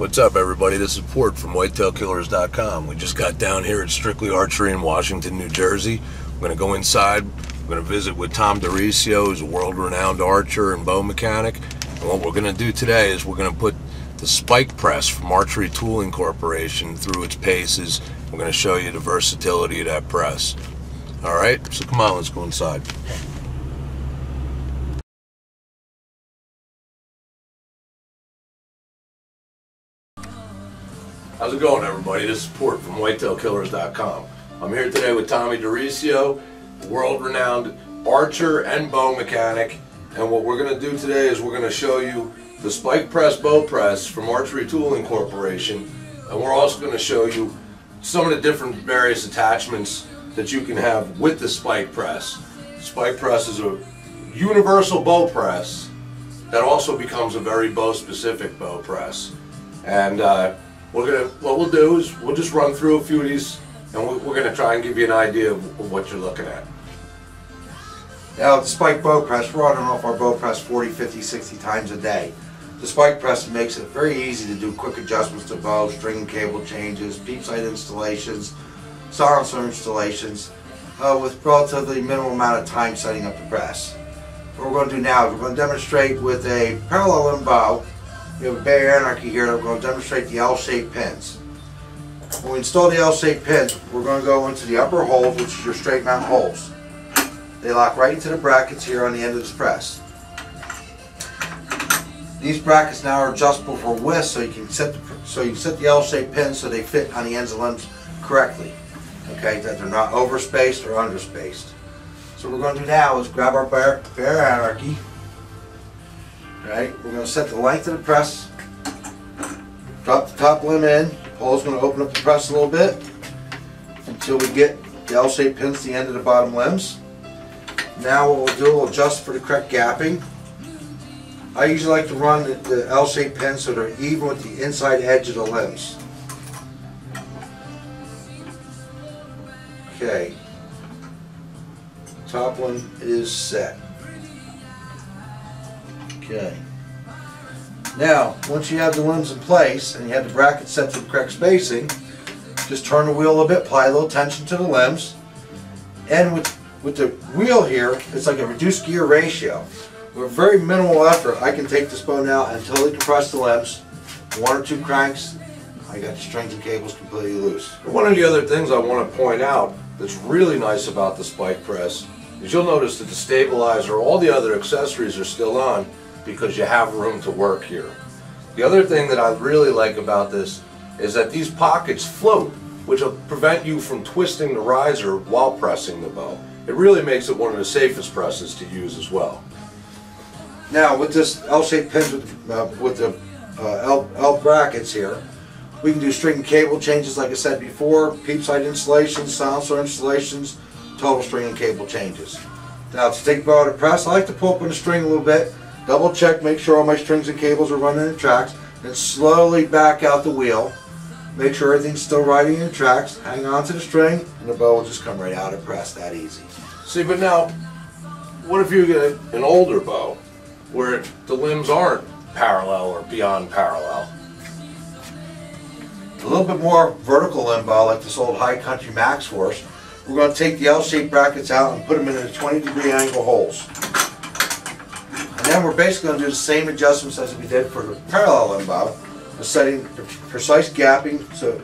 What's up, everybody? This is Port from whitetailkillers.com. We just got down here at Strictly Archery in Washington, New Jersey. We're going to go inside. We're going to visit with Tom DiRisio, who's a world-renowned archer and bow mechanic. And what we're going to do today is we're going to put the Spikepress from Archery Tooling Corporation through its paces. We're going to show you the versatility of that press. All right, so come on, let's go inside. How's it going, everybody? This is Port from whitetailkillers.com. I'm here today with Tommy DiRisio, world-renowned archer and bow mechanic. And what we're going to do today is we're going to show you the Spikepress Bowpress from Archery Tooling Corporation. And we're also going to show you some of the different various attachments that you can have with the Spikepress. Spikepress is a universal bow press that also becomes a very bow-specific bow press. And what we'll do is we'll just run through a few of these, and we're going to try and give you an idea of what you're looking at. Now, the Spike bow press, we're on and off our bow press 40, 50, 60 times a day. The Spike press makes it very easy to do quick adjustments to bow, string and cable changes, peep sight installations, silencer installations, with relatively minimal amount of time setting up the press. What we're going to do now is we're going to demonstrate with a parallel limb bow. We have a Bay Anarchy here that we're going to demonstrate the L-shaped pins. When we install the L-shaped pins, we're going to go into the upper holes, which is your straight mount holes. They lock right into the brackets here on the end of this press. These brackets now are adjustable for width, so you can set the L-shaped pins so they fit on the ends of limbs correctly. Okay, that they're not overspaced or underspaced. So what we're going to do now is grab our Bay Anarchy. Right, we're going to set the length of the press, drop the top limb in, the pole's going to open up the press a little bit until we get the L-shaped pins to the end of the bottom limbs. Now what we'll do, we'll adjust for the correct gapping. I usually like to run the L-shaped pins so they're even with the inside edge of the limbs. Okay, top one is set. Okay. Now, once you have the limbs in place and you have the bracket set to the correct spacing, just turn the wheel a little bit, apply a little tension to the limbs. And with the wheel here, it's like a reduced gear ratio. With very minimal effort, I can take this bow now and totally compress the limbs. One or two cranks, I got the strings and cables completely loose. One of the other things I want to point out that's really nice about the Spikepress is you'll notice that the stabilizer, all the other accessories are still on, because you have room to work here. The other thing that I really like about this is that these pockets float, which will prevent you from twisting the riser while pressing the bow. It really makes it one of the safest presses to use as well. Now with this L-shaped pins with the L brackets here, we can do string and cable changes like I said before, peep sight installations, silencer installations, total string and cable changes. Now to take the bow out of press, I like to pull up on the string a little bit, double check, make sure all my strings and cables are running in the tracks, then slowly back out the wheel, make sure everything's still riding in the tracks, hang on to the string, and the bow will just come right out of press, that easy. See, but now, what if you get an older bow where the limbs aren't parallel or beyond parallel? A little bit more vertical limb bow, like this old High Country Max Force, we're going to take the L-shaped brackets out and put them in the 20-degree angle holes. And then we're basically going to do the same adjustments as we did for the parallel limb bow, setting the precise gapping so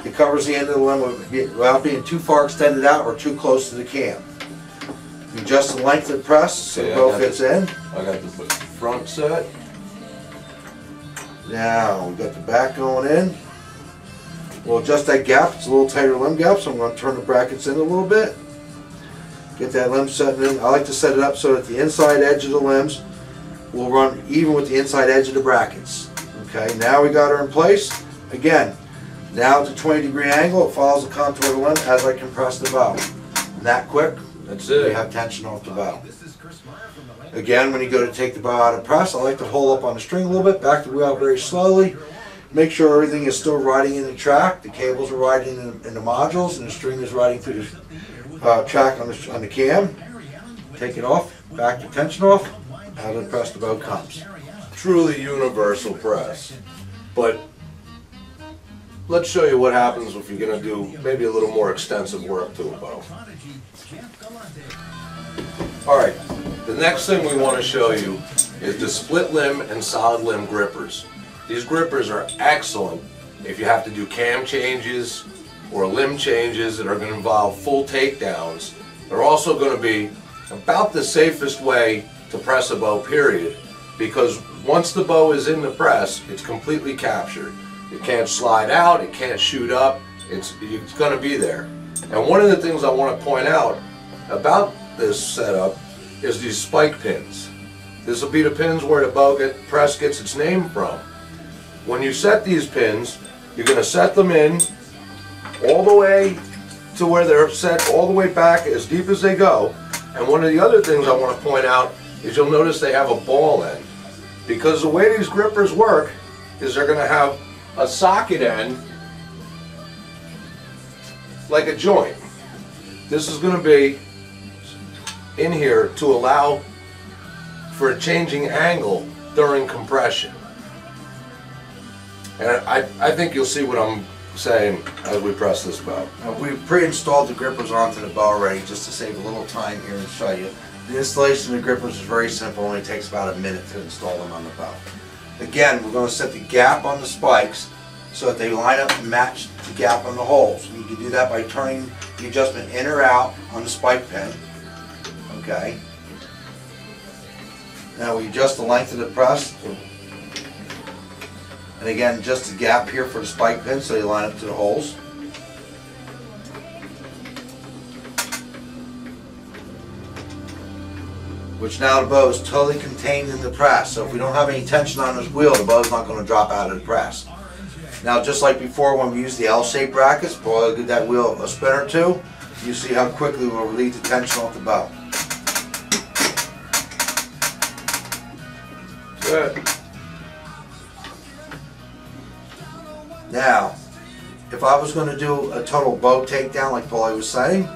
it covers the end of the limb without being too far extended out or too close to the cam. You adjust the length of the press so the bow fits in. I got the front set. Now we've got the back going in. We'll adjust that gap. It's a little tighter limb gap, so I'm going to turn the brackets in a little bit. Get that limb set in. I like to set it up so that the inside edge of the limbs will run even with the inside edge of the brackets. Okay, now we got her in place. Again, now it's a 20-degree angle. It follows the contour of the limb as I compress the bow. And that quick, that's it. We have tension off the bow. Again, when you go to take the bow out of press, I like to hold up on the string a little bit, back the wheel out very slowly. Make sure everything is still riding in the track. The cables are riding in the modules, and the string is riding through the track on the cam. Take it off, back the tension off, out of the press the bow comes. Truly universal press. But let's show you what happens if you're going to do maybe a little more extensive work to a bow. Alright, the next thing we want to show you is the split limb and solid limb grippers. These grippers are excellent if you have to do cam changes or limb changes that are going to involve full takedowns. They're also going to be about the safest way to press a bow, period, because once the bow is in the press, it's completely captured. It can't slide out, it can't shoot up, it's going to be there. And one of the things I want to point out about this setup is these spike pins. This will be the pins where the bow press gets its name from. When you set these pins, you're going to set them in all the way to where they're set all the way back as deep as they go. And one of the other things I want to point out is you'll notice they have a ball end. Because the way these grippers work is they're going to have a socket end like a joint. This is going to be in here to allow for a changing angle during compression. And I think you'll see what I'm saying as we press this bow. We've pre-installed the grippers onto the bow already just to save a little time here and show you. The installation of the grippers is very simple, only takes about a minute to install them on the bow. Again, we're going to set the gap on the spikes so that they line up and match the gap on the holes. And you can do that by turning the adjustment in or out on the spike pin. Okay. Now we adjust the length of the press. And again, just the gap here for the spike pin so they line up to the holes. Which now the bow is totally contained in the press. So if we don't have any tension on this wheel, the bow's not going to drop out of the press. Now just like before when we used the L-shaped brackets, boy, give that wheel a spin or two, you see how quickly we'll relieve the tension off the bow. Good. Now, if I was going to do a total bow takedown like Paulie was saying,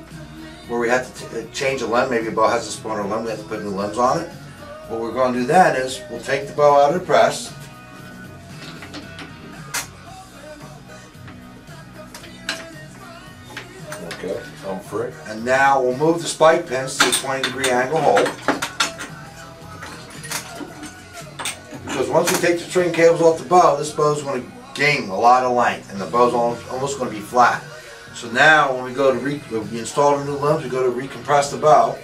where we had to change a limb, maybe a bow has a splinter limb, we have to put new limbs on it. What we're going to do then is we'll take the bow out of the press. Okay, I'm free. And now we'll move the spike pins to a 20-degree angle hole. Because once we take the string cables off the bow, this bow is going to gain a lot of length and the bow's almost going to be flat. So now when we go to we install the new limbs, we go to recompress the bow.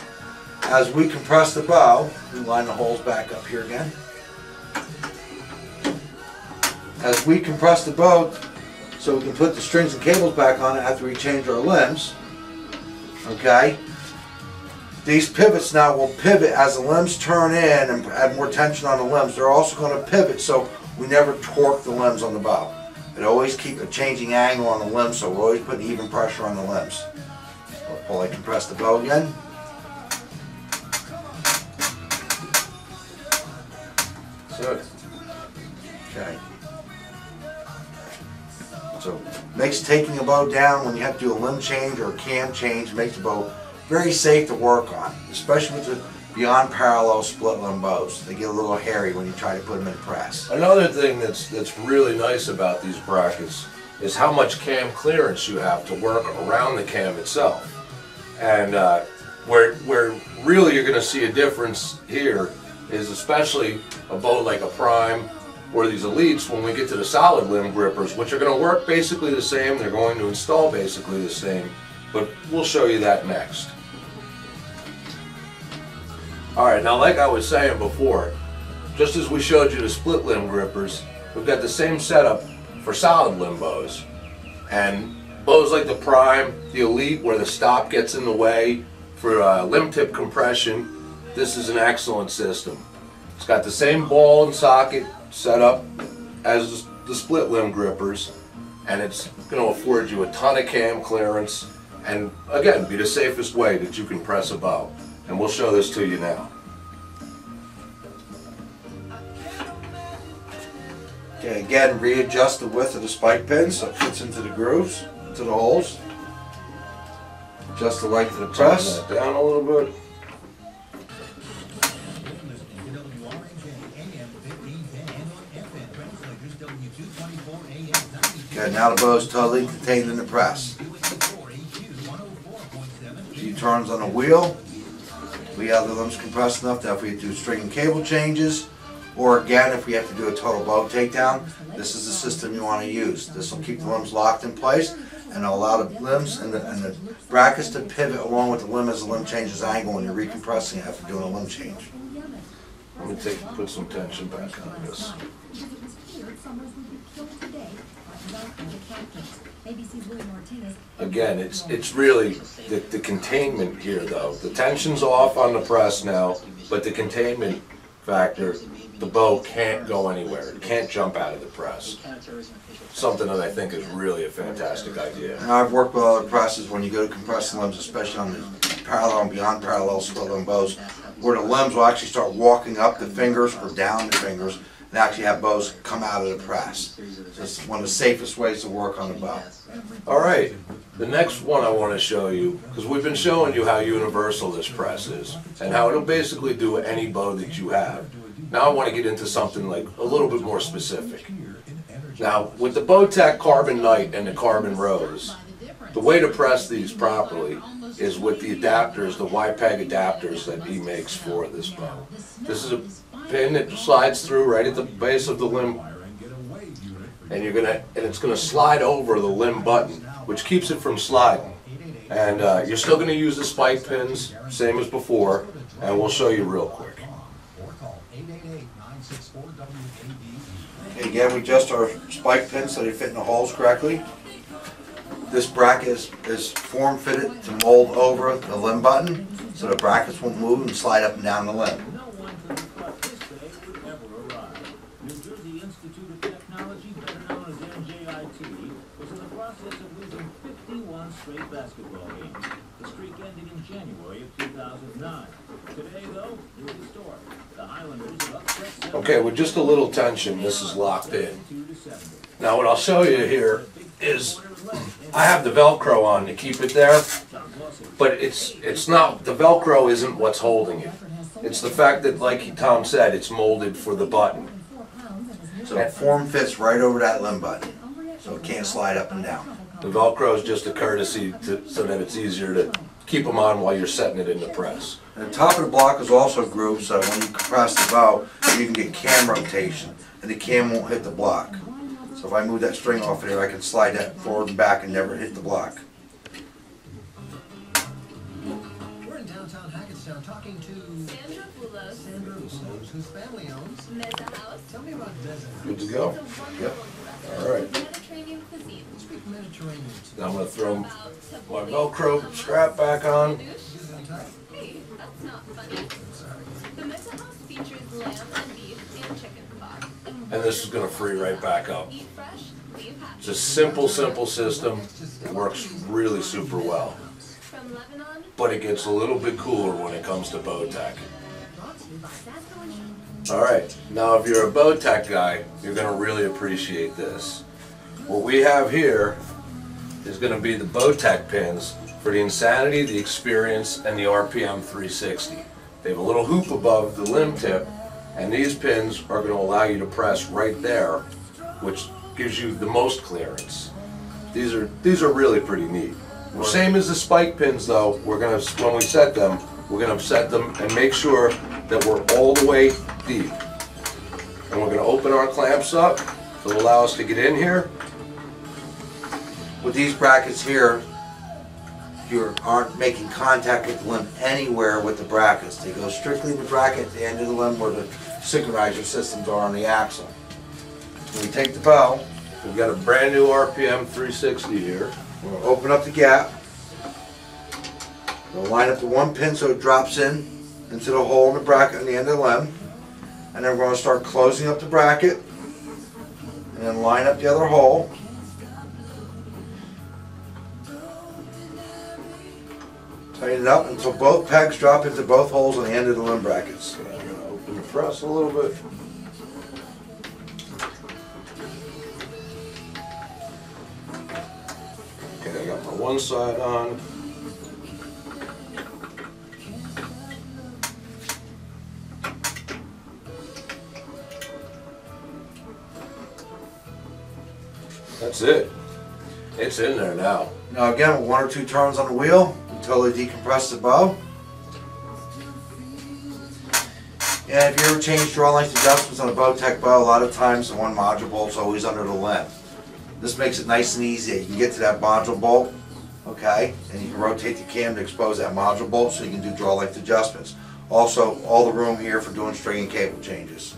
As we compress the bow, we line the holes back up here again. As we compress the bow so we can put the strings and cables back on it after we change our limbs, okay, these pivots now will pivot as the limbs turn in and add more tension on the limbs. They're also going to pivot so we never torque the limbs on the bow. It always keeps a changing angle on the limbs, so we're always putting even pressure on the limbs. While I compress the bow again. Good. Okay. So makes taking a bow down when you have to do a limb change or a cam change, makes the bow very safe to work on, especially with the beyond parallel split limb bows. They get a little hairy when you try to put them in press. Another thing that's really nice about these brackets is how much cam clearance you have to work around the cam itself. And where really you're going to see a difference here is especially a bow like a Prime or these Elites when we get to the solid limb grippers, which are going to work basically the same. They're going to install basically the same, but we'll show you that next. Alright, now like I was saying before, just as we showed you the split limb grippers, we've got the same setup for solid limb bows. And bows like the Prime, the Elite, where the stop gets in the way for limb tip compression, this is an excellent system. It's got the same ball and socket setup as the split limb grippers, and it's going to afford you a ton of cam clearance and again be the safest way that you can press a bow. And we'll show this to you now. Okay, again, readjust the width of the spike pin so it fits into the grooves, into the holes. Adjust the length of the press. Turn that down a little bit. Okay, now the bow is totally contained in the press. Few turns on the wheel. We have the limbs compressed enough that if we do string and cable changes, or again, if we have to do a total bow takedown, this is the system you want to use. This will keep the limbs locked in place and allow the limbs and the brackets to pivot along with the limb as the limb changes angle when you're recompressing it after doing a limb change. Let me put some tension back on this. Again, it's really the containment here though. The tension's off on the press now, but the containment factor, the bow can't go anywhere. It can't jump out of the press. Something that I think is really a fantastic idea. Now, I've worked with other presses when you go to compress the limbs, especially on the parallel and beyond parallel split limb bows, where the limbs will actually start walking up the fingers or down the fingers and actually have bows come out of the press. So it's one of the safest ways to work on a bow. All right, the next one I want to show you, because we've been showing you how universal this press is and how it'll basically do any bow that you have. Now I want to get into something like a little bit more specific. Now, with the Bowtech Carbon Night and the Carbon Rose, the way to press these properly is with the adapters, the Y-peg adapters that he makes for this bow. This is a pin that slides through right at the base of the limb, and it's gonna slide over the limb button, which keeps it from sliding. And you're still gonna use the spike pins, same as before, and we'll show you real quick. Okay, again, we adjust our spike pins so they fit in the holes correctly. This bracket is form fitted to mold over the limb button so the brackets won't move and slide up and down the limb. Basketball games. The streak ended in January of 2009. Today, though, is the story. The Highlanders have upset. Okay, with just a little tension, this is locked in. Now what I'll show you here is I have the Velcro on to keep it there, but it's not, the Velcro isn't what's holding it. It's the fact that, like Tom said, it's molded for the button. So it form fits right over that limb button, so it can't slide up and down. The Velcro is just a courtesy so that it's easier to keep them on while you're setting it in the press. And the top of the block is also grooved so that when you compress the bow, you can get cam rotation, and the cam won't hit the block. So if I move that string off of here, I can slide that forward and back and never hit the block. We're in downtown Hackettstown talking to Sandra Poulos, whose family owns Meza House. Tell me about Meza. Good to go? Yep. All right. Mediterranean cuisine. Speak Mediterranean. Now I'm going to throw my Velcro strap back on. Hey, that's not funny. The Meza House features lamb and beef and chicken kebab. And this is going to free right back up. Eat fresh, leave happy. It's a simple system. It works really super well. From Lebanon, But it gets a little bit cooler when it comes to Bowtech. Alright, now if you're a Bowtech guy, you're going to really appreciate this. What we have here is going to be the Bowtech pins for the Insanity, the Experience, and the RPM 360. They have a little hoop above the limb tip, and these pins are going to allow you to press right there, which gives you the most clearance. These are really pretty neat. Same as the spike pins though, when we set them, we're going to set them and make sure that we're all the way deep. And we're going to open our clamps up to allow us to get in here. With these brackets here, you aren't making contact with the limb anywhere with the brackets. They go strictly in the bracket at the end of the limb where the synchronizer systems are on the axle. When we take the bow, We've got a brand new RPM 360 here. we're going to open up the gap. We'll line up the one pin so it drops in into the hole in the bracket on the end of the limb. And then we're going to start closing up the bracket and then line up the other hole. Tighten it up until both pegs drop into both holes on the end of the limb brackets. I'm going to open the press a little bit. Okay, I got my one side on. That's it. It's in there now. Now again, with 1 or 2 turns on the wheel, we totally decompress the bow. And if you ever change draw length adjustments on a Bowtech bow, a lot of times the one module bolt's always under the limb. This makes it nice and easy. You can get to that module bolt, okay, and you can rotate the cam to expose that module bolt so you can do draw length adjustments. Also, all the room here for doing string and cable changes.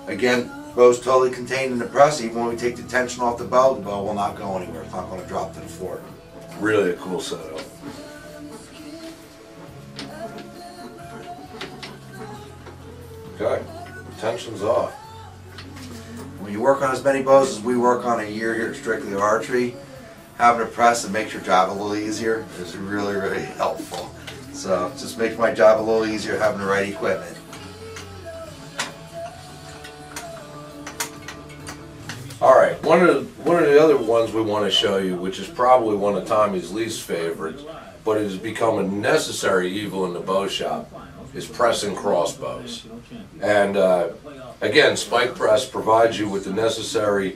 Again, bow's totally contained in the press. Even when we take the tension off the bow will not go anywhere. It's not going to drop to the floor. Really a cool setup. Okay, tension's off. When you work on as many bows as we work on a year here at Strictly Archery, having a press that makes your job a little easier is really, really helpful. So it just makes my job a little easier having the right equipment. Alright, one of the other ones we want to show you, which is probably one of Tommy's least favorites, but it has become a necessary evil in the bow shop, is pressing crossbows. And again, Spikepress provides you with the necessary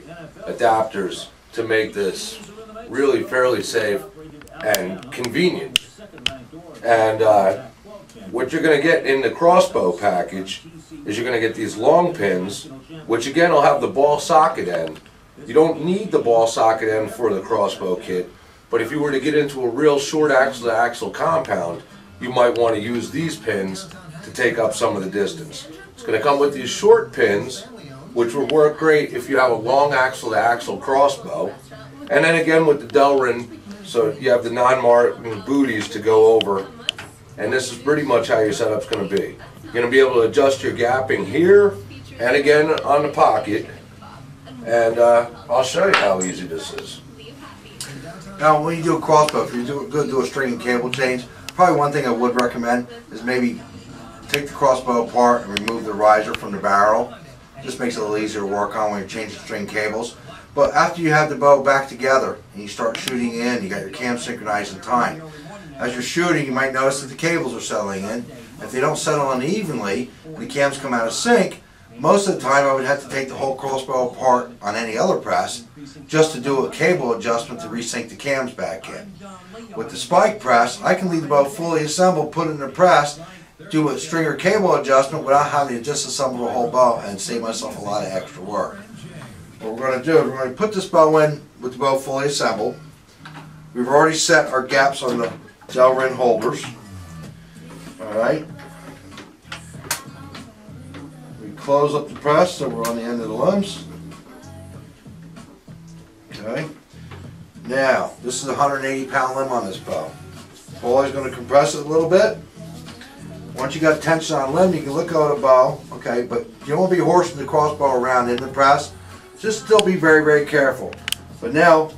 adapters to make this really fairly safe and convenient. And what you're going to get in the crossbow package is you're going to get these long pins, which again will have the ball socket end. You don't need the ball socket end for the crossbow kit, but if you were to get into a real short axle-to-axle compound, you might want to use these pins to take up some of the distance. It's going to come with these short pins, which will work great if you have a long axle-to-axle crossbow. And then again with the Delrin, so you have the non-marking booties to go over. And this is pretty much how your setup's going to be. You're going to be able to adjust your gapping here and again on the pocket. And I'll show you how easy this is. Now when you do a crossbow, if you're going to do a string and cable change, probably one thing I would recommend is maybe take the crossbow apart and remove the riser from the barrel. Just makes it a little easier to work on when you're changing string cables. But after you have the bow back together and you start shooting in, you got your cam synchronized in time. As you're shooting, you might notice that the cables are settling in. If they don't settle unevenly and the cams come out of sync, most of the time I would have to take the whole crossbow apart on any other press just to do a cable adjustment to resync the cams back in. With the Spikepress, I can leave the bow fully assembled, put it in the press, do a string or cable adjustment without having to disassemble the whole bow and save myself a lot of extra work. What we're going to do is we're going to put this bow in with the bow fully assembled. We've already set our gaps on the Delrin holders. Alright. We close up the press so we're on the end of the limbs. Okay. Now, this is a 180-pound limb on this bow. Always going to compress it a little bit. Once you got tension on limb, you can look out a bow, okay, but you don't want to be horsing the crossbow around in the press. Just still be very, very careful. But now,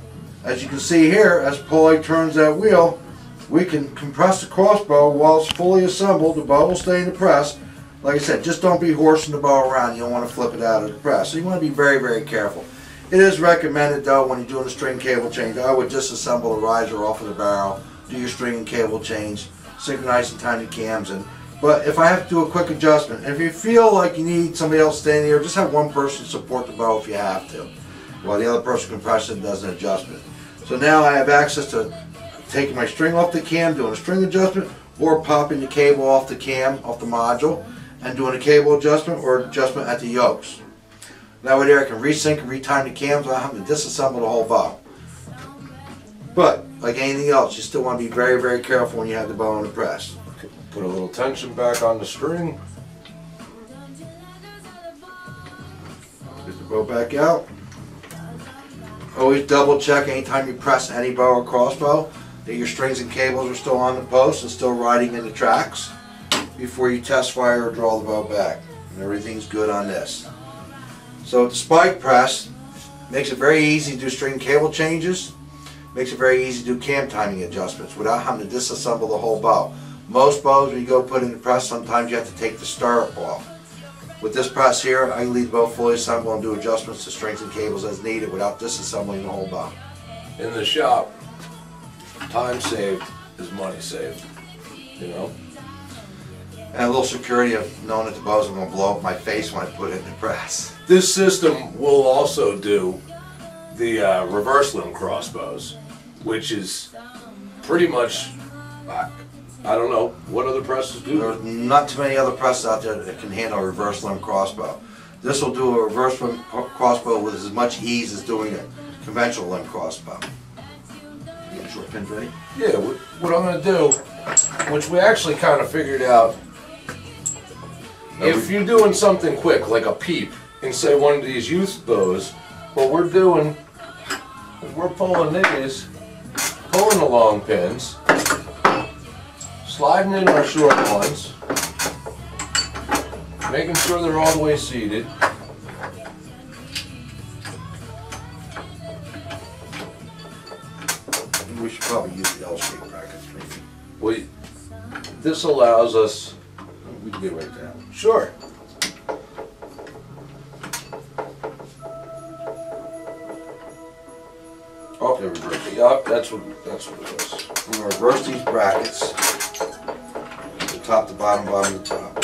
as you can see here, as Paulie turns that wheel, we can compress the crossbow while it's fully assembled. The bow will stay in the press. Like I said, just don't be horsing the bow around. You don't want to flip it out of the press. So you want to be very, very careful. It is recommended, though, when you're doing a string cable change, I would disassemble the riser off of the barrel, do your string and cable change, synchronize the tiny cams in. But if I have to do a quick adjustment, if you feel like you need somebody else standing here, just have one person support the bow if you have to, while the other person compresses and does an adjustment. So now I have access to taking my string off the cam, doing a string adjustment, or popping the cable off the cam, off the module, and doing a cable adjustment or adjustment at the yokes. That way there I can resync and retime the cams without having to disassemble the whole bow. But, like anything else, you still want to be very, very careful when you have the bow in the press. Put a little tension back on the string. Get the bow back out. Always double check anytime you press any bow or crossbow that your strings and cables are still on the post and still riding in the tracks before you test fire or draw the bow back. And everything's good on this. So the Spikepress makes it very easy to do string cable changes, makes it very easy to do cam timing adjustments without having to disassemble the whole bow. Most bows, when you go put in the press, sometimes you have to take the stirrup off. With this press here, I can leave the bow fully assembled and do adjustments to strings and cables as needed without disassembling the whole bow. In the shop, time saved is money saved, you know? And a little security of knowing that the bows are going to blow up my face when I put it in the press. This system will also do the reverse limb crossbows, which is pretty much, I don't know, what other presses do? There's not too many other presses out there that can handle a reverse limb crossbow. This will do a reverse limb crossbow with as much ease as doing a conventional limb crossbow. You got short pins ready? Yeah, what I'm going to do, which we actually kind of figured out, if you're doing something quick, like a peep, in say one of these youth bows, what we're doing is we're pulling these, pulling the long pins, sliding in our short ones, making sure they're all the way seated. We should probably use the L-shaped brackets, maybe. This allows us. We can get right down. Sure. Oh, there we go. Yup, that's what it is. I'm going to reverse these brackets. The top to bottom, bottom to top.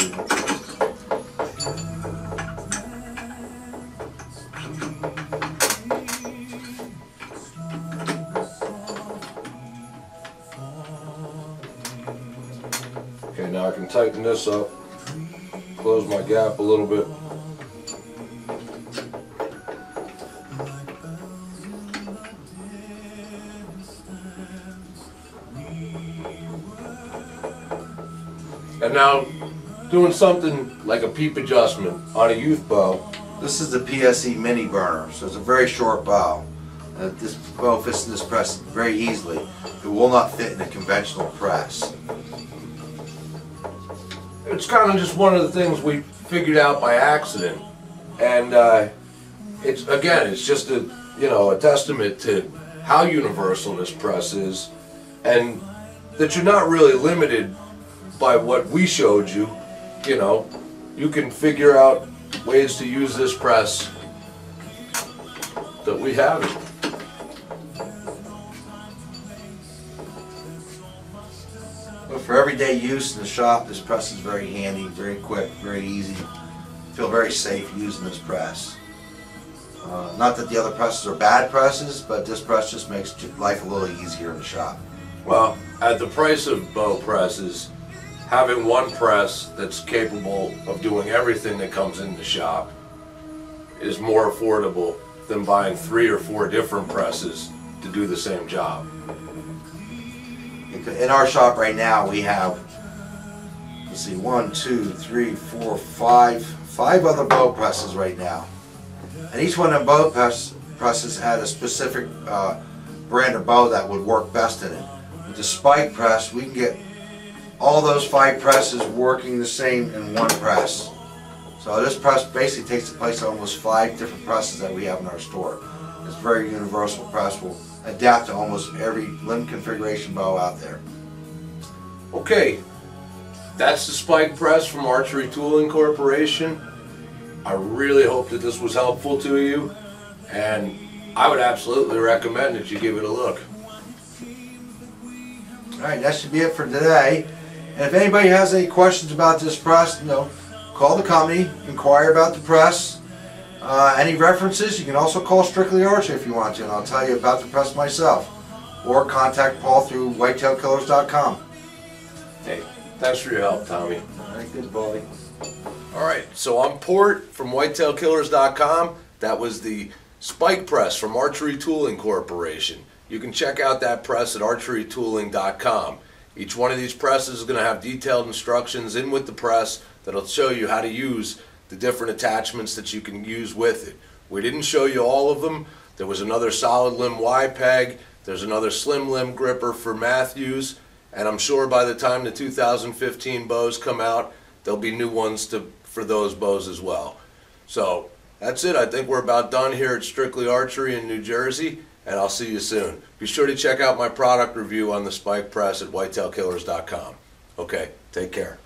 Okay, now I can tighten this up, close my gap a little bit. And now, doing something like a peep adjustment on a youth bow. This is the PSE mini burner, so it's a very short bow. This bow fits in this press very easily. It will not fit in a conventional press. It's kind of just one of the things we figured out by accident, and it's just a testament to how universal this press is, and that you're not really limited by what we showed you. You know, you can figure out ways to use this press that we have it. But for everyday use in the shop, this press is very handy, very quick, very easy. Feel very safe using this press. Not that the other presses are bad presses, but this press just makes life a little easier in the shop. Well, at the price of bow presses, having one press that's capable of doing everything that comes in the shop is more affordable than buying 3 or 4 different presses to do the same job. In our shop right now, we have, let's see, 1, 2, 3, 4, 5 other bow presses right now. And each one of them bow presses had a specific brand of bow that would work best in it. With the Spike press, we can get all those 5 presses working the same in one press. So this press basically takes the place of almost 5 different presses that we have in our store. It's a very universal press. Will adapt to almost every limb configuration bow out there. Okay, that's the Spike Press from Archery Tooling Corporation. I really hope that this was helpful to you, and I would absolutely recommend that you give it a look. Alright, that should be it for today. And if anybody has any questions about this press, call the company, inquire about the press. Any references, you can also call Strictly Archery if you want to, and I'll tell you about the press myself. Or contact Paul through whitetailkillers.com. Hey, thanks for your help, Tommy. Alright, good boy. Alright, so I'm Port from whitetailkillers.com. That was the Spike Press from Archery Tooling Corporation. You can check out that press at archerytooling.com. Each one of these presses is going to have detailed instructions in with the press that'll show you how to use the different attachments that you can use with it. We didn't show you all of them. There was another solid limb Y peg. There's another slim limb gripper for Matthews. And I'm sure by the time the 2015 bows come out, there'll be new ones for those bows as well. So that's it. I think we're about done here at Strictly Archery in New Jersey, and I'll see you soon. Be sure to check out my product review on the Spike Press at whitetailkillers.com. Okay, take care.